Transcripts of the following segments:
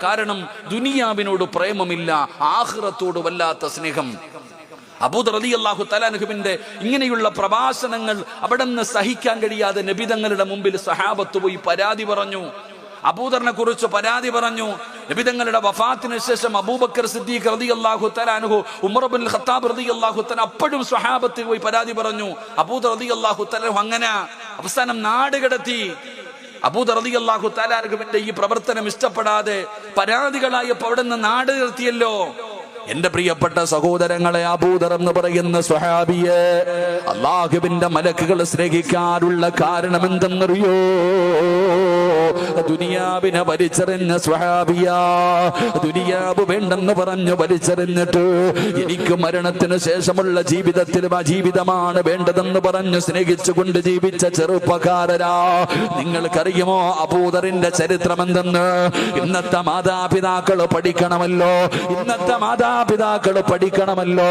കാരണം ദുനിയാവിനോട് പ്രേമമില്ല, ആഖിറത്തോട് വല്ലാത്ത സ്നേഹം. അബൂദർ റളിയല്ലാഹു തആല അൻഹുവിന്റെ ഇങ്ങനെയുള്ള പ്രഭാഷണങ്ങൾ അവിടുന്ന് സഹിക്കാൻ കഴിയാതെ നബി തങ്ങളുടെ മുമ്പിൽ സഹാബത്ത് പോയി പരാതി പറഞ്ഞു. അബൂദറിനെ കുറിച്ച് പരാതി പറഞ്ഞു. നബി തങ്ങളുടെ വഫാത്തിന് ശേഷം അബൂബക്കർ സിദ്ദീഖ് റളിയല്ലാഹു തആല അൻഹു, ഉമർ ഇബ്നുൽ ഖത്താബ് റളിയല്ലാഹു തആല അപ്പോഴും സ്വഹാബത്തിൽ പോയി പരാതി പറഞ്ഞു. അബൂദർ റളിയല്ലാഹു തആല അങ്ങനെ അവസാനം നാട് കടത്തി. അബൂദർ റളിയല്ലാഹു തആല അൻഹുവിന്റെ ഈ പ്രവർത്തനം ഇഷ്ടപ്പെടാതെ പരാതികളായപ്പോൾ അവിടെ നിന്ന് നാട് നിർത്തിയല്ലോ. എന്റെ പ്രിയപ്പെട്ട സഹോദരങ്ങളെ, അബൂദർ എന്ന് പറയുന്ന സ്വഹാബിയെ അല്ലാഹുവിന്റെ മലക്കുകൾ സ്നേഹിക്കാനുള്ള കാരണം എന്തെന്നറിയോ? ദുനിയാവിനെ വലിച്ചെറിഞ്ഞ സ്വഹാബിയാ. ദുനിയാവ് വേണ്ടെന്ന് പറഞ്ഞു വലിച്ചെറിഞ്ഞിട്ട് എനിക്ക് മരണത്തിന് ശേഷമുള്ള ജീവിതത്തിലും ആ ജീവിതമാണ് വേണ്ടതെന്ന് പറഞ്ഞു സ്നേഹിച്ചുകൊണ്ട് ജീവിച്ച ചെറുപ്പക്കാരരാ. നിങ്ങൾക്കറിയുമോ അബൂദറിന്റെ ചരിത്രം എന്തെന്ന്? ഇന്നത്തെ മാതാപിതാക്കൾ പഠിക്കണമല്ലോ, ഇന്നത്തെ മാതാപിതാക്കൾ പഠിക്കണമല്ലോ.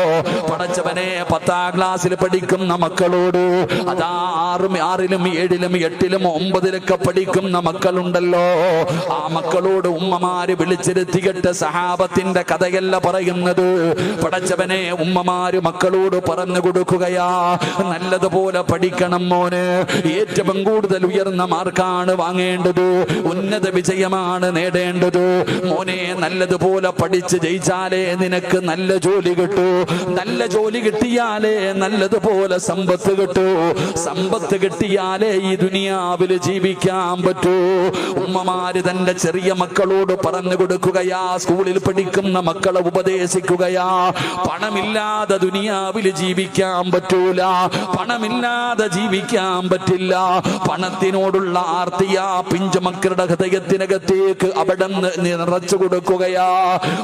പടച്ചവനെ, 10ാം ക്ലാസ്സിൽ പഠിക്കുന്ന മക്കളോട്, അതാ 6ലും 7ലും 8ലും 9ലൊക്കെ പഠിക്കുന്ന മക്കളുണ്ടല്ലോ, ആ മക്കളോട് ഉമ്മമാര് വിളിച്ചിരുത്തിയിട്ട് സഹാബത്തിന്റെ കഥയല്ല പറയുന്നത്. പടച്ചവനെ, ഉമ്മമാര് മക്കളോട് പറഞ്ഞു കൊടുക്കുകയാ, നല്ലതുപോലെ പഠിക്കണം മോന്, ഏറ്റവും കൂടുതൽ ഉയർന്ന മാർക്കാണ് വാങ്ങേണ്ടത്, ഉന്നത വിജയമാണ് നേടേണ്ടത് മോനെ, നല്ലതുപോലെ പഠിച്ച് ജയിച്ചാലേ നിനക്ക് നല്ല ജോലി കിട്ടൂ, നല്ല ജോലി കിട്ടിയാലേ നല്ലതുപോലെ സമ്പത്ത് കിട്ടൂ, സമ്പത്ത് കിട്ടിയാലേ ഈ ദുനിയാവിൽ ജീവിക്കാൻ പറ്റൂ. ഉമ്മമാര് തന്റെ ചെറിയ മക്കളോട് പറഞ്ഞു കൊടുക്കുകയാ, സ്കൂളിൽ പഠിക്കുന്ന മക്കളെ ഉപദേശിക്കുകയാ, പണമില്ലാതെ ദുനിയാവിൽ ജീവിക്കാൻ പറ്റൂല, പണമില്ലാതെ ജീവിക്കാൻ പറ്റില്ല. പണത്തിനോടുള്ള ആർത്തിയാ പിഞ്ചു മക്കളുടെ ഹൃദയത്തിനകത്തേക്ക് അവിടെ നിറച്ചു കൊടുക്കുകയാ.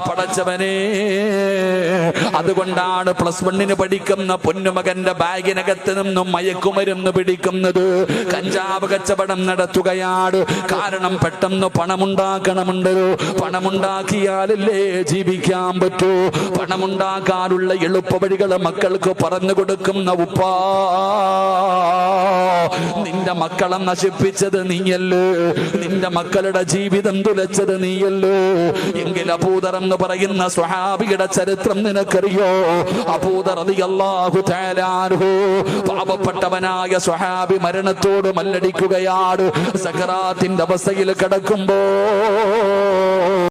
പടച്ചവനെ, അതുകൊണ്ടാണ് +1 പഠിക്കുന്ന പൊന്നുമകന്റെ ബാഗിനകത്ത് നിന്നും മയക്കുമരുന്ന് പിടിക്കുന്നത്, കഞ്ചാവ് കച്ചവടം നടത്തുകയാണ്. കാരണം പെട്ടെന്ന് പണമുണ്ടാക്കണമുണ്ടല്ലോ, പണമുണ്ടാക്കിയാലല്ലേ ജീവിക്കാൻ പറ്റൂ. പണമുണ്ടാക്കാനുള്ള എളുപ്പ വഴികൾ മക്കൾക്ക് പറഞ്ഞു കൊടുക്കുന്ന ഉപ്പാ, നിന്റെ മക്കളെ നശിപ്പിച്ചത് നീയല്ലേ, നിന്റെ മക്കളുടെ ജീവിതം തുലച്ചത് നീയല്ലേ. എങ്കിൽ അബൂദർ എന്ന് പറയുന്ന സ്വഹാബിയുടെ ചരിത്രം നിനക്കറിയോ? അബൂദർ റളിയല്ലാഹു തആല അൻഹു പാവപ്പെട്ടവനായ സ്വഹാബി മരണത്തോട് മല്ലടിക്കുകയാണ്. സക്കറാത്തിന്റെ അവസ്ഥയിൽ കിടക്കുമ്പോ